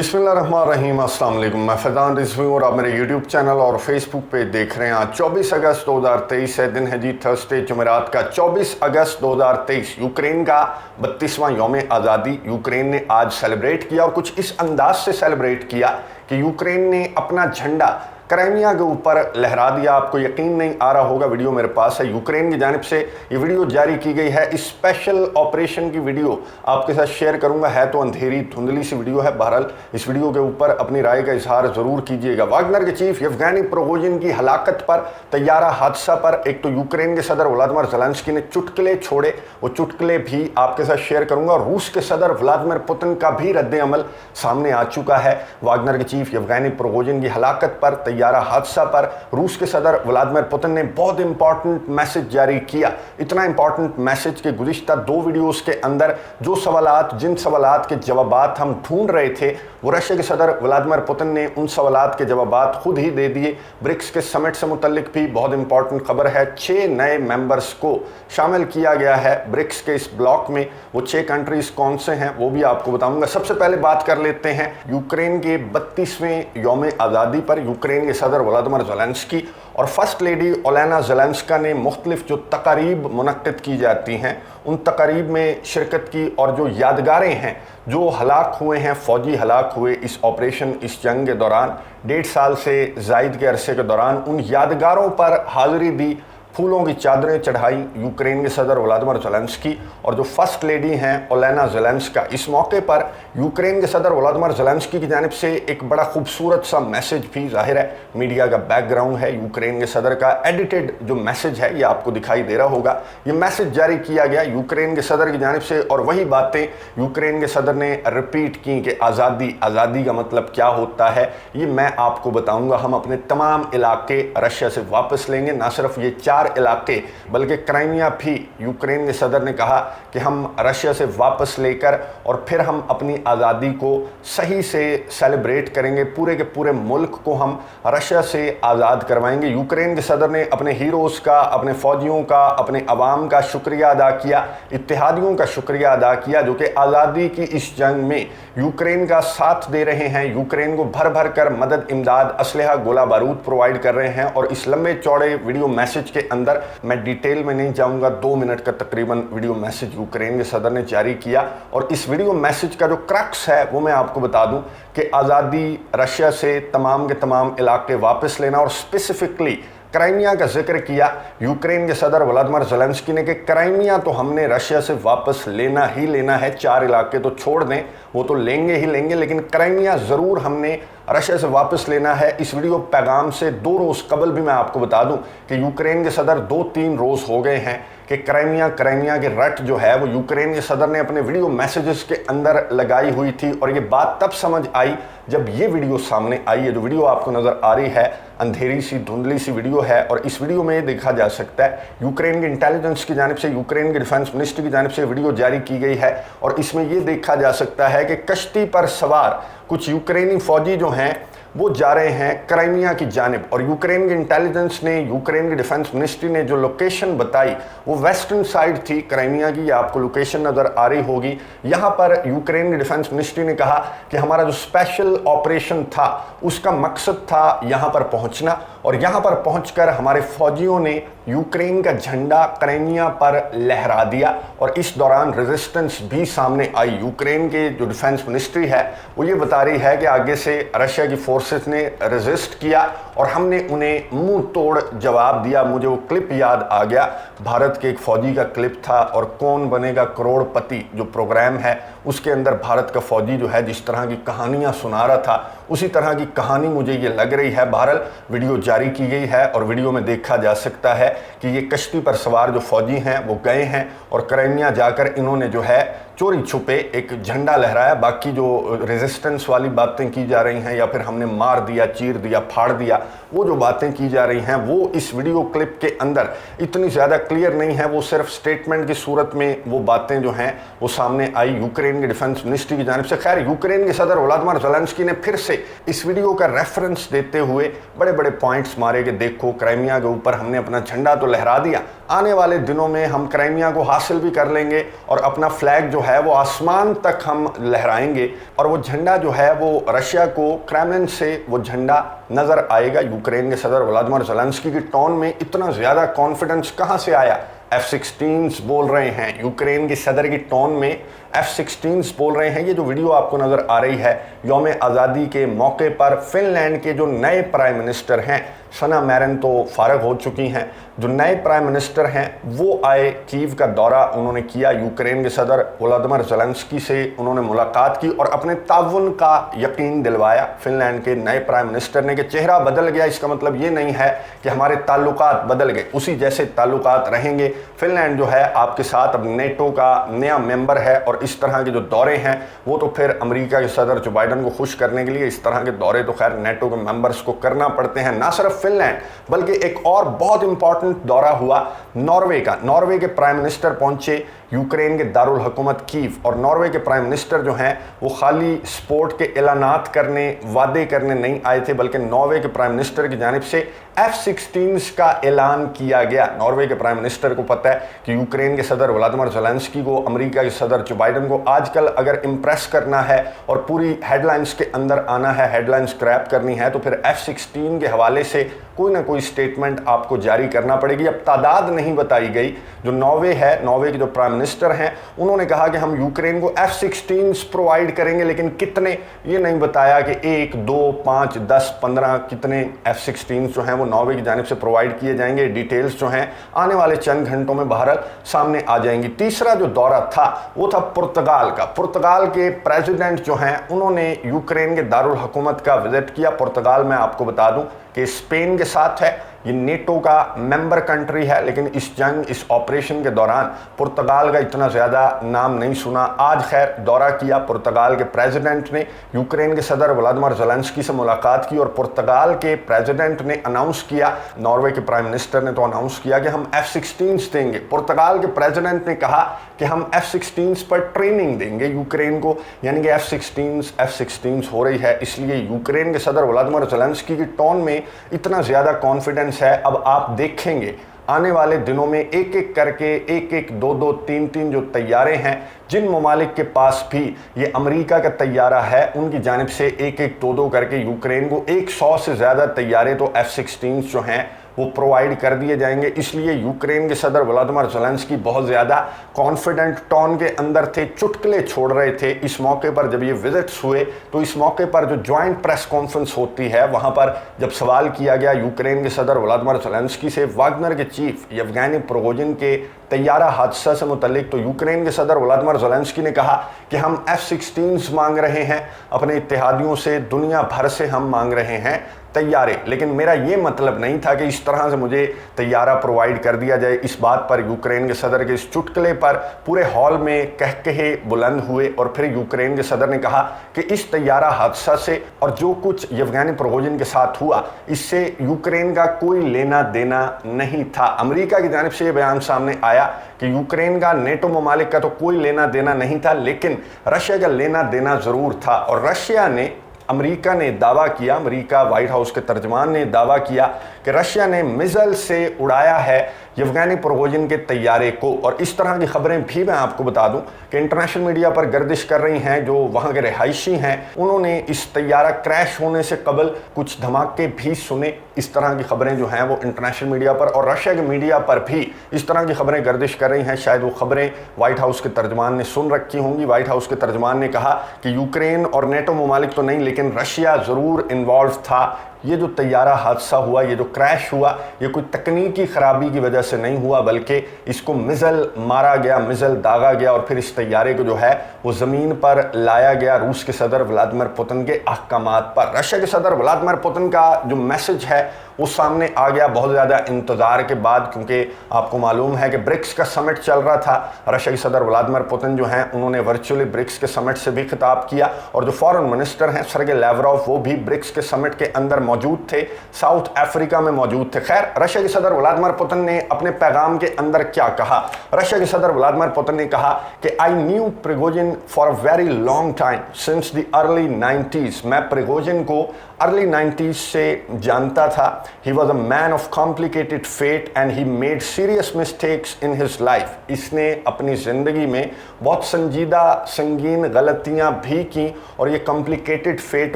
बिस्मिल्लाहिर्रहमानिर्रहीम, अस्सलाम वालेकुम। मैं फैज़ान रिजवी और आप मेरे यूट्यूब चैनल और फेसबुक पे देख रहे हैं। आज 24 अगस्त 2023 है, दिन है जी थर्सडे जुमेरात का 24 अगस्त 2023। यूक्रेन का 32वां यौम आज़ादी यूक्रेन ने आज सेलिब्रेट किया और कुछ इस अंदाज से सेलिब्रेट किया कि यूक्रेन ने अपना झंडा क्राइमिया के ऊपर लहरा दिया। आपको यकीन नहीं आ रहा होगा, वीडियो मेरे पास है। यूक्रेन की जानिब से ये वीडियो जारी की गई है। स्पेशल ऑपरेशन की वीडियो आपके साथ शेयर करूंगा। है तो अंधेरी धुंधली सी वीडियो है, बहरहाल इस वीडियो के ऊपर अपनी राय का इजहार जरूर कीजिएगा। वागनर के चीफ येवगेनी प्रिगोजिन की हलाकत पर, तैयारा हादसा पर एक तो यूक्रेन के सदर व्लादिमीर ज़ेलेंस्की ने चुटकुले छोड़े, वो चुटकुले भी आपके साथ शेयर करूंगा। और रूस के सदर व्लादिमीर पुतिन का भी रद्द अमल सामने आ चुका है। वागनर के चीफ येवगेनी प्रिगोजिन की हलाकत पर, तैयारा हादसा पर रूस के सदर व्लादिमीर पुतिन ने बहुत इंपॉर्टेंट मैसेज जारी किया। इतना इंपॉर्टेंट मैसेज के गुज़िश्ता 2 वीडियोस के अंदर जिन सवालात के जवाबात हम ढूंढ रहे थे, वो रशिया के सदर व्लादिमीर पुतिन ने उन सवालात के जवाबात खुद ही दे दिए। ब्रिक्स के समिट से मुतल्लिक भी बहुत इंपॉर्टेंट खबर है। 6 नए मेंबर्स को शामिल किया गया है ब्रिक्स के इस ब्लॉक में। वो 6 कंट्रीज कौन से हैं वो भी आपको बताऊंगा। सबसे पहले बात कर लेते हैं यूक्रेन के 32वें यौम आज़ादी पर। यूक्रेन के सदर व्लादिमीर ज़ेलेंस्की और फर्स्ट लेडी ओलेना ज़ेलेंस्का ने मुख्तलिफ जो तकारीब मुनक्किद की जाती हैं, उन तकारीब में शिरकत की और जो यादगारें हैं, जो हलाक हुए हैं, फ़ौजी हलाक हुए इस ऑपरेशन, इस जंग के दौरान, 1.5 साल से ज़ायद के अरसे के दौरान, उन यादगारों पर हाज़िरी दी, फूलों की चादरें चढ़ाई यूक्रेन के सदर व्लादिमीर ज़ेलेंस्की और जो फर्स्ट लेडी हैं ओलेना ज़ेलेंस्का। इस मौके पर यूक्रेन के सदर व्लादिमीर ज़ेलेंस्की की जानिब से एक बड़ा खूबसूरत सा मैसेज भी, ज़ाहिर है मीडिया का बैकग्राउंड है, यूक्रेन के सदर का एडिटेड जो मैसेज है ये आपको दिखाई दे रहा होगा। ये मैसेज जारी किया गया यूक्रेन के सदर की जानिब से और वही बातें यूक्रेन के सदर ने रिपीट की कि आज़ादी का मतलब क्या होता है, ये मैं आपको बताऊँगा। हम अपने तमाम इलाके रशिया से वापस लेंगे, ना सिर्फ ये 4 इलाके बल्कि क्राइमिया भी यूक्रेन के सदर ने कहा कि हम रशिया से वापस लेकर और फिर हम अपनी आज़ादी को सही से सेलिब्रेट करेंगे। पूरे के पूरे मुल्क को हम रशिया से आज़ाद करवाएंगे। यूक्रेन के सदर ने अपने हीरोज़ का, अपने फ़ौजियों का, अपने अवाम का शुक्रिया अदा किया, इत्तेहादियों का शुक्रिया अदा किया जो कि आज़ादी की इस जंग में यूक्रेन का साथ दे रहे हैं, यूक्रेन को भर भर कर मदद, इमदाद, असलहा, गोला बारूद प्रोवाइड कर रहे हैं। और इस लंबे चौड़े वीडियो मैसेज के अंदर मैं डिटेल में नहीं जाऊंगा। 2 मिनट का तकरीबन वीडियो मैसेज यूक्रेन के सदर ने जारी किया और इस वीडियो मैसेज का जो क्रक्स है वो मैं आपको बता दूं कि आज़ादी, रशिया से तमाम के तमाम इलाके वापस लेना और स्पेसिफिकली क्राइमिया का जिक्र किया यूक्रेन के सदर व्लादिमीर ज़ेलेंस्की ने कि क्राइमिया तो हमने रशिया से वापस लेना ही लेना है। 4 इलाके तो छोड़ दें, वो तो लेंगे ही लेंगे, लेकिन क्राइमिया ज़रूर हमने रशिया से वापस लेना है। इस वीडियो पैगाम से 2 रोज़ कबल भी मैं आपको बता दूं कि यूक्रेन के सदर 2-3 रोज़ हो गए हैं कि क्राइमिया की रट जो है वो यूक्रेन के सदर ने अपने वीडियो मैसेजेस के अंदर लगाई हुई थी। और ये बात तब समझ आई जब ये वीडियो सामने आई है। जो वीडियो आपको नज़र आ रही है, अंधेरी सी धुंधली सी वीडियो है और इस वीडियो में ये देखा जा सकता है यूक्रेन की इंटेलिजेंस की जानिब से, यूक्रेन के डिफेंस मिनिस्ट्री की जानिब से वीडियो जारी की गई है। और इसमें ये देखा जा सकता है कि कश्ती पर सवार कुछ यूक्रेनी फ़ौजी जो हैं वो जा रहे हैं क्राइमिया की जानिब। और यूक्रेन की इंटेलिजेंस ने, यूक्रेन की डिफेंस मिनिस्ट्री ने जो लोकेशन बताई वो वेस्टर्न साइड थी क्राइमिया की। ये आपको लोकेशन नज़र आ रही होगी। यहाँ पर यूक्रेन की डिफेंस मिनिस्ट्री ने कहा कि हमारा जो स्पेशल ऑपरेशन था उसका मकसद था यहाँ पर पहुँचना और यहाँ पर पहुँचकर हमारे फौजियों ने यूक्रेन का झंडा क्राइमिया पर लहरा दिया। और इस दौरान रेजिस्टेंस भी सामने आई। यूक्रेन के जो डिफेंस मिनिस्ट्री है वो ये बता रही है कि आगे से रशिया की फोर्सेस ने रेजिस्ट किया और हमने उन्हें मुंह तोड़ जवाब दिया। मुझे वो क्लिप याद आ गया, भारत के एक फौजी का क्लिप था और कौन बनेगा करोड़पति जो प्रोग्राम है उसके अंदर भारत का फौजी जो है जिस तरह की कहानियां सुना रहा था, उसी तरह की कहानी मुझे ये लग रही है। बहरहाल वीडियो जारी की गई है और वीडियो में देखा जा सकता है कि ये कश्ती पर सवार जो फौजी हैं वो गए हैं और क्राइमिया जाकर इन्होंने जो है चोरी छुपे एक झंडा लहराया। बाकी जो रेजिस्टेंस वाली बातें की जा रही हैं या फिर हमने मार दिया, चीर दिया, फाड़ दिया, वो जो बातें की जा रही हैं वो इस वीडियो क्लिप के अंदर इतनी ज़्यादा क्लियर नहीं है। वो सिर्फ स्टेटमेंट की सूरत में वो बातें जो हैं वो सामने आई यूक्रेन के डिफेंस मिनिस्ट्री की जानिब से। खैर, यूक्रेन के सदर व्लादिमीर ज़ेलेंस्की ने फिर से इस वीडियो का रेफरेंस देते हुए बड़े बड़े पॉइंट्स मारे कि देखो क्राइमिया के ऊपर हमने अपना झंडा तो लहरा दिया, आने वाले दिनों में हम क्राइमिया को हासिल भी कर लेंगे और अपना फ्लैग जो है है वो आसमान तक हम लहराएंगे और वो झंडा जो है वो रशिया को क्रेमलिन से वो झंडा नजर आएगा। यूक्रेन के सदर व्लादिमीर ज़ेलेंस्की की टोन में इतना ज़्यादा कॉन्फिडेंस कहाँ से आया? F-16 बोल रहे हैं, यूक्रेन के सदर की टोन में F-16 बोल रहे हैं। ये जो वीडियो आपको नज़र आ रही है यौम आज़ादी के मौके पर फिनलैंड के जो नए प्राइम मिनिस्टर हैं, सना मैरिन तो फारग हो चुकी हैं, जो नए प्राइम मिनिस्टर हैं वो आए, कीव का दौरा उन्होंने किया, यूक्रेन के सदर व्लादिमीर ज़ेलेंस्की से उन्होंने मुलाकात की और अपने ताउन का यकीन दिलवाया फिनलैंड के नए प्राइम मिनिस्टर ने कि चेहरा बदल गया, इसका मतलब ये नहीं है कि हमारे ताल्लुकात बदल गए, उसी जैसे ताल्लुकात रहेंगे। फिनलैंड जो है आपके साथ अब नेटो का नया मेंबर है और इस तरह के जो दौरे हैं वो तो फिर अमेरिका के सदर जो बाइडन को खुश करने के लिए इस तरह के दौरे तो खैर नेटो के मेंबर्स को करना पड़ते हैं। ना सिर्फ फिनलैंड बल्कि एक और बहुत इंपॉर्टेंट दौरा हुआ नॉर्वे का। नॉर्वे के प्राइम मिनिस्टर पहुंचे यूक्रेन के दारुल हुकूमत कीव और नॉर्वे के प्राइम मिनिस्टर जो हैं वो खाली स्पोर्ट के ऐलानात करने, वादे करने नहीं आए थे, बल्कि नॉर्वे के प्राइम मिनिस्टर की जानिब से F-16 का ऐलान किया गया। नॉर्वे के प्राइम मिनिस्टर को पता है कि यूक्रेन के सदर व्लादिमीर ज़ेलेंस्की को, अमेरिका के सदर जो बाइडन को आजकल अगर इम्प्रेस करना है और पूरी हेडलाइंस के अंदर आना है, हेडलाइंस क्रैप करनी है, तो फिर F-16 के हवाले से कोई ना कोई स्टेटमेंट आपको जारी करना पड़ेगी। अब तादाद नहीं बताई गई। जो नॉर्वे है, नॉर्वे के जो प्राइम मिनिस्टर हैं उन्होंने कहा कि हम यूक्रेन को F-16 प्रोवाइड करेंगे, लेकिन कितने ये नहीं बताया कि 1, 2, 5, 10, 15 कितने F-16 जो हैं वो नॉर्वे की जानिब से प्रोवाइड किए जाएंगे। डिटेल्स जो हैं आने वाले चंद घंटों में बाहर सामने आ जाएंगी। तीसरा जो दौरा था वो था पुर्तगाल का। पुर्तगाल के प्रेसिडेंट जो हैं उन्होंने यूक्रेन के दारुल हुकूमत का विजिट किया। पुर्तगाल में आपको बता दूं कि स्पेन के साथ है, ये नेटो का मेंबर कंट्री है, लेकिन इस जंग, इस ऑपरेशन के दौरान पुर्तगाल का इतना ज़्यादा नाम नहीं सुना। आज खैर दौरा किया पुर्तगाल के प्रेसिडेंट ने, यूक्रेन के सदर व्लादिमीर ज़ेलेंस्की से मुलाकात की और पुर्तगाल के प्रेसिडेंट ने अनाउंस किया, नॉर्वे के प्राइम मिनिस्टर ने तो अनाउंस किया कि हम F-16 देंगे। पुर्तगाल के प्रेसिडेंट ने कहा कि हम F-16 पर ट्रेनिंग देंगे यूक्रेन को, यानी कि F-16 हो रही है, इसलिए यूक्रेन के सदर व्लादिमीर ज़ेलेंस्की की टोन में इतना ज़्यादा कॉन्फिडेंस है। अब आप देखेंगे आने वाले दिनों में एक एक करके, एक एक, दो दो, तीन तीन जो तैयारे हैं, जिन ममालिक के पास भी ये अमेरिका का तैयारा है उनकी जानिब से एक एक, दो दो करके यूक्रेन को 100 से ज़्यादा तैयारे तो F-16 जो हैं वो प्रोवाइड कर दिए जाएंगे। इसलिए यूक्रेन के सदर व्लादिमीर ज़ेलेंस्की बहुत ज़्यादा कॉन्फिडेंट टोन के अंदर थे, चुटकुले छोड़ रहे थे। इस मौके पर जब ये विजिट्स हुए तो इस मौके पर जो जॉइंट प्रेस कॉन्फ्रेंस होती है वहाँ पर जब सवाल किया गया यूक्रेन के सदर व्लादिमीर ज़ेलेंस्की से वाग्नर के चीफ येवगेनी प्रिगोजिन के तैयारा हादसा से मुतल्लिक, तो यूक्रेन के सदर व्लादिमीर ज़ेलेंस्की ने कहा कि हम F-16 मांग रहे हैं अपने इत्तेहादियों से, दुनिया भर से हम मांग रहे हैं तैयारे, लेकिन मेरा ये मतलब नहीं था कि इस तरह से मुझे तैयारा प्रोवाइड कर दिया जाए। इस बात पर यूक्रेन के सदर के इस चुटकुले पर पूरे हॉल में कहकहे बुलंद हुए और फिर यूक्रेन के सदर ने कहा कि इस तैयारा हादसा से और जो कुछ येवगेनी प्रिगोजिन के साथ हुआ इससे यूक्रेन का कोई लेना देना नहीं था। अमेरिका की जानिब से ये बयान सामने आया कि यूक्रेन का नेटो ममालिक का तो कोई लेना देना नहीं था, लेकिन रशिया का लेना देना ज़रूर था। और रशिया ने, अमेरिका ने दावा किया, अमेरिका व्हाइट हाउस के तर्जमान ने दावा किया कि रशिया ने मिसाइल से उड़ाया है येवगेनी प्रिगोजिन के तैयारे को। और इस तरह की खबरें भी मैं आपको बता दूं कि इंटरनेशनल मीडिया पर गर्दिश कर रही हैं। जो वहां के रिहायशी हैं उन्होंने इस तैयारा क्रैश होने से कबल कुछ धमाके भी सुने। इस तरह की खबरें जो हैं वो इंटरनेशनल मीडिया पर और रशिया के मीडिया पर भी इस तरह की खबरें गर्दिश कर रही हैं। शायद वो खबरें व्हाइट हाउस के तर्जमान ने सुन रखी होंगी। व्हाइट हाउस के तर्जमान ने कहा कि यूक्रेन और नेटो ममालिक तो नहीं, लेकिन रशिया ज़रूर इन्वॉल्व था। ये जो तैयारा हादसा हुआ, ये जो क्रैश हुआ, ये कोई तकनीकी ख़राबी की वजह से नहीं हुआ, बल्कि इसको मिसाइल मारा गया, मिसाइल दागा गया और फिर इस तैयारे को जो है वो ज़मीन पर लाया गया रूस के सदर व्लादिमीर पुतिन के अहकामात पर। रशिया के सदर व्लादिमीर पुतिन का जो मैसेज है वो सामने आ गया बहुत ज़्यादा इंतज़ार के बाद, क्योंकि आपको मालूम है कि ब्रिक्स का समिट चल रहा था। रशिया के सदर व्लादिमीर पुतिन जो हैं उन्होंने वर्चुअली ब्रिक्स के समिट से भी खिताब किया और जो फॉरेन मिनिस्टर हैं सर्गे लैवरोव वो भी ब्रिक्स के समिट के अंदर मौजूद थे, साउथ अफ्रीका में मौजूद थे। खैर, रशिया के सदर व्लादिमीर पुतिन ने अपने पैगाम के अंदर क्या कहा? रशिया के सदर व्लादिमीर पुतिन ने कहा कि I knew Prigozhin for a very long time since the early 90s। मैं प्रिगोजिन को अर्ली 90s से जानता था। He was a man of complicated fate and he made serious mistakes in his life. इसने अपनी ज़िंदगी में बहुत संगीन गलतियां भी की और ये कॉम्प्लिकेटेड फेट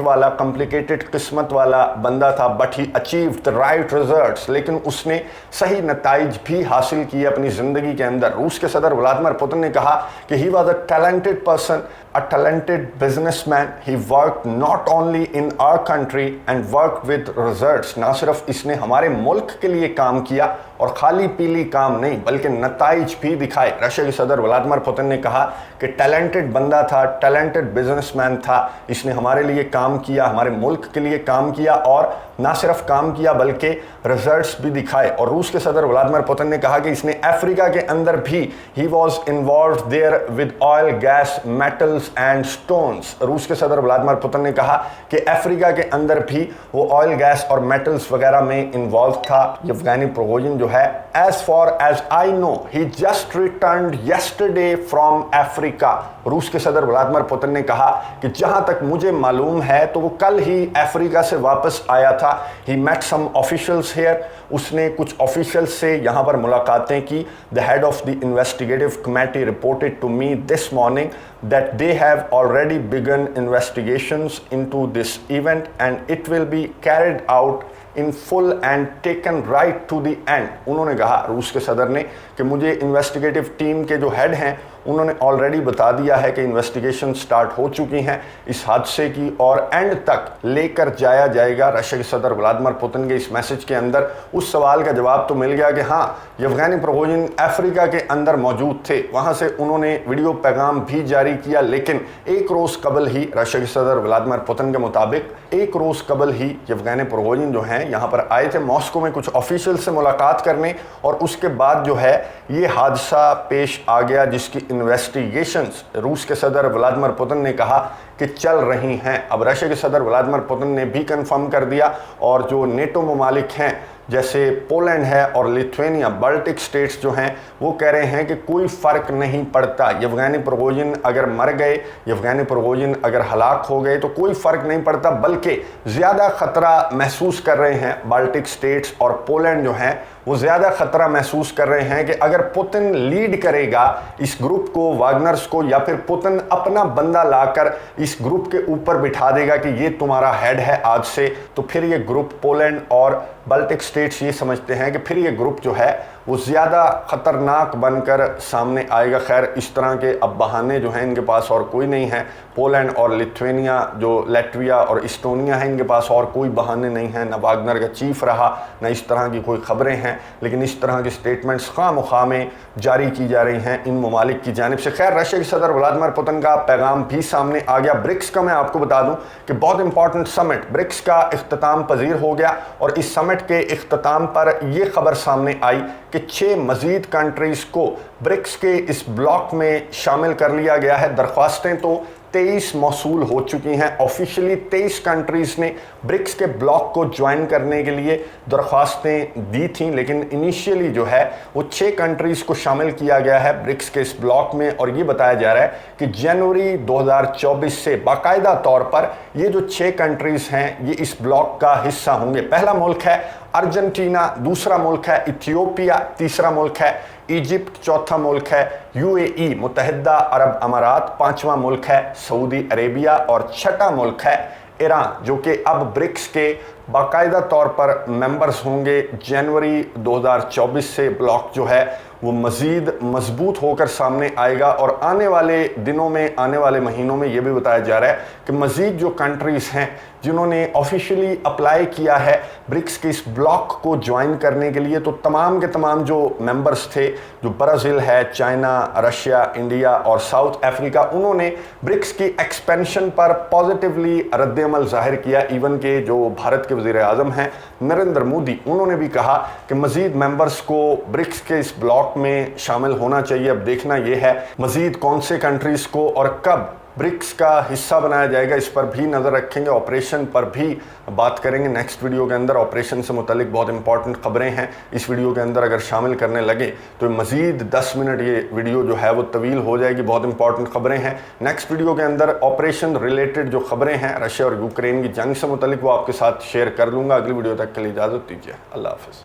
वाला, कॉम्प्लिकेटेड किस्मत वाला बंदा था, but he achieve the right results. लेकिन उसने सही नताइज भी हासिल किए अपनी ज़िंदगी के अंदर। रूस के सदर व्लादिमीर पुतिन ने कहा कि ही was a talented person, a talented businessman. He worked not only in our country and worked with results. ना सिर्फ इसने हमारे मुल्क के लिए काम किया और खाली पीली काम नहीं, बल्कि नताइज भी दिखाए। रशिया के सदर व्लादिमीर पुतिन ने कहा कि टैलेंटेड बंदा था, टैलेंटेड बिजनेसमैन था, इसने हमारे लिए काम किया, हमारे मुल्क के लिए काम किया और ना सिर्फ काम किया बल्कि रिजल्ट्स भी दिखाए। और रूस के सदर व्लादिमीर पुतिन ने कहा कि इसने अफ्रीका के अंदर भी he was involve there with oil, gas, metals and stones. रूस के सदर व्लादिमीर पुतिन ने कहा कि अफ्रीका के अंदर भी वो ऑयल, गैस और मेटल्स वगैरह में इन्वॉल्व था। येवगेनी प्रिगोजिन जो है, as far as I know he just returned yesterday from Africa. रूस के सदर व्लादिमीर पुतिन ने कहा कि जहां तक मुझे मालूम है तो वो कल ही अफ्रीका से वापस आया था। He met some officials here. उसने कुछ ऑफिशियल्स से यहां पर मुलाकातें की। The head of the investigative committee reported to me this morning that they have already begun investigations into this event and it will be carried out in full and taken right to the end। उन्होंने कहा, रूस के सदर ने, कि मुझे investigative team के जो हेड हैं उन्होंने ऑलरेडी बता दिया है कि इन्वेस्टिगेशन स्टार्ट हो चुकी हैं इस हादसे की और एंड तक लेकर जाया जाएगा। रशिया के सदर व्लादिमीर पुतिन के इस मैसेज के अंदर उस सवाल का जवाब तो मिल गया कि हाँ, येवगेनी प्रिगोजिन अफ्रीका के अंदर मौजूद थे, वहाँ से उन्होंने वीडियो पैगाम भी जारी किया। लेकिन एक रोज़ कबल ही, रशिया के सदर व्लादिमीर पुतिन के मुताबिक एक रोज़ कबल ही येवगेनी प्रिगोजिन जो हैं यहाँ पर आए थे मॉस्को में कुछ ऑफिशियल से मुलाकात करने और उसके बाद जो है ये हादसा पेश आ गया जिसकी इन्वेस्टिगेशंस रूस के सदर व्लादिमीर पुतिन ने कहा कि चल रही हैं। अब रशिया के सदर व्लादिमीर पुतिन ने भी कंफर्म कर दिया और जो नेटो ममालिक हैं जैसे पोलैंड है और लिथुआनिया, बाल्टिक स्टेट्स जो हैं, वो कह रहे हैं कि कोई फ़र्क नहीं पड़ता। येवगेनी प्रिगोजिन अगर मर गए, येवगेनी प्रिगोजिन अगर हलाक हो गए तो कोई फ़र्क नहीं पड़ता, बल्कि ज़्यादा ख़तरा महसूस कर रहे हैं बाल्टिक स्टेट्स और पोलैंड जो हैं, वो ज़्यादा ख़तरा महसूस कर रहे हैं कि अगर पुतिन लीड करेगा इस ग्रुप को, वागनर्स को, या फिर पुतिन अपना बंदा लाकर इस ग्रुप के ऊपर बिठा देगा कि ये तुम्हारा हेड है आज से, तो फिर ये ग्रुप, पोलैंड और बाल्टिक स्टेट्स ये समझते हैं कि फिर ये ग्रुप जो है वो ज़्यादा ख़तरनाक बनकर सामने आएगा। खैर, इस तरह के अब बहाने जो हैं इनके पास और कोई नहीं है। पोलैंड और लिथुआनिया, जो लैटविया और इस्टोनिया है, इनके पास और कोई बहाने नहीं हैं। न वागनर का चीफ रहा, न इस तरह की कोई ख़बरें हैं, लेकिन इस तरह के स्टेटमेंट्स खामखा में जारी की जा रही हैं इन ममालिक की जानिब से। खैर, रशिया के सदर व्लादिमीर पुतिन का पैगाम भी सामने आ गया। ब्रिक्स का मैं आपको बता दूं कि बहुत इंपॉर्टेंट समिट ब्रिक्स का इख्तिताम पजीर हो गया और इस समिट के इख्तिताम पर यह खबर सामने आई कि 6 मज़ीद कंट्रीज़ को ब्रिक्स के इस ब्लॉक में शामिल कर लिया गया है। दरख्वास्तें तो 23 मौसूल हो चुकी हैं। ऑफिशियली 23 कंट्रीज़ ने ब्रिक्स के ब्लॉक को ज्वाइन करने के लिए दरख्वास्तें दी थीं, लेकिन इनिशियली जो है वो 6 कंट्रीज़ को शामिल किया गया है ब्रिक्स के इस ब्लॉक में। और ये बताया जा रहा है कि जनवरी 2024 से बाकायदा तौर पर ये जो 6 कंट्रीज़ हैं ये इस ब्लॉक का हिस्सा होंगे। पहला मुल्क है अर्जेंटीना, दूसरा मुल्क है इथियोपिया, तीसरा मुल्क है इजिप्ट, चौथा मुल्क है यूएई मुत्तहिदा अरब अमारात, पांचवा मुल्क है सऊदी अरेबिया और छठा मुल्क है ईरान, जो कि अब ब्रिक्स के बाकायदा तौर पर मेंबर्स होंगे। जनवरी 2024 से ब्लॉक जो है वो मज़ीद मजबूत होकर सामने आएगा और आने वाले दिनों में, आने वाले महीनों में ये भी बताया जा रहा है कि मज़ीद जो कंट्रीज़ हैं जिन्होंने ऑफिशियली अप्लाई किया है ब्रिक्स के इस ब्लॉक को ज्वाइन करने के लिए, तो तमाम के तमाम जो मेंबर्स थे, जो ब्राज़ील है, चाइना, रशिया, इंडिया और साउथ अफ्रीका, उन्होंने ब्रिक्स की एक्सपेंशन पर पॉजिटिवली रद्द-ए-अमल ज़ाहिर किया। इवन के जो भारत के वज़ीर आज़म हैं नरेंद्र मोदी, उन्होंने भी कहा कि मज़ीद मेंबर्स को ब्रिक्स के इस ब्लॉक में शामिल होना चाहिए। अब देखना यह है मज़ीद कौन से कंट्रीज़ को और कब ब्रिक्स का हिस्सा बनाया जाएगा, इस पर भी नज़र रखेंगे। ऑपरेशन पर भी बात करेंगे नेक्स्ट वीडियो के अंदर। ऑपरेशन से मुतालिक बहुत इंपॉर्टेंट खबरें हैं इस वीडियो के अंदर, अगर शामिल करने लगे तो मज़ीद 10 मिनट ये वीडियो जो है वो तवील हो जाएगी। बहुत इंपॉर्टेंट खबरें हैं नेक्स्ट वीडियो के अंदर। ऑपरेशन रिलेटेड जो खबरें हैं रशिया और यूक्रेन की जंग से मुतालिक वो आपके साथ शेयर कर लूँगा। अगली वीडियो तक के लिए इजाज़त दीजिए। अल्लाह हाफ़िज़।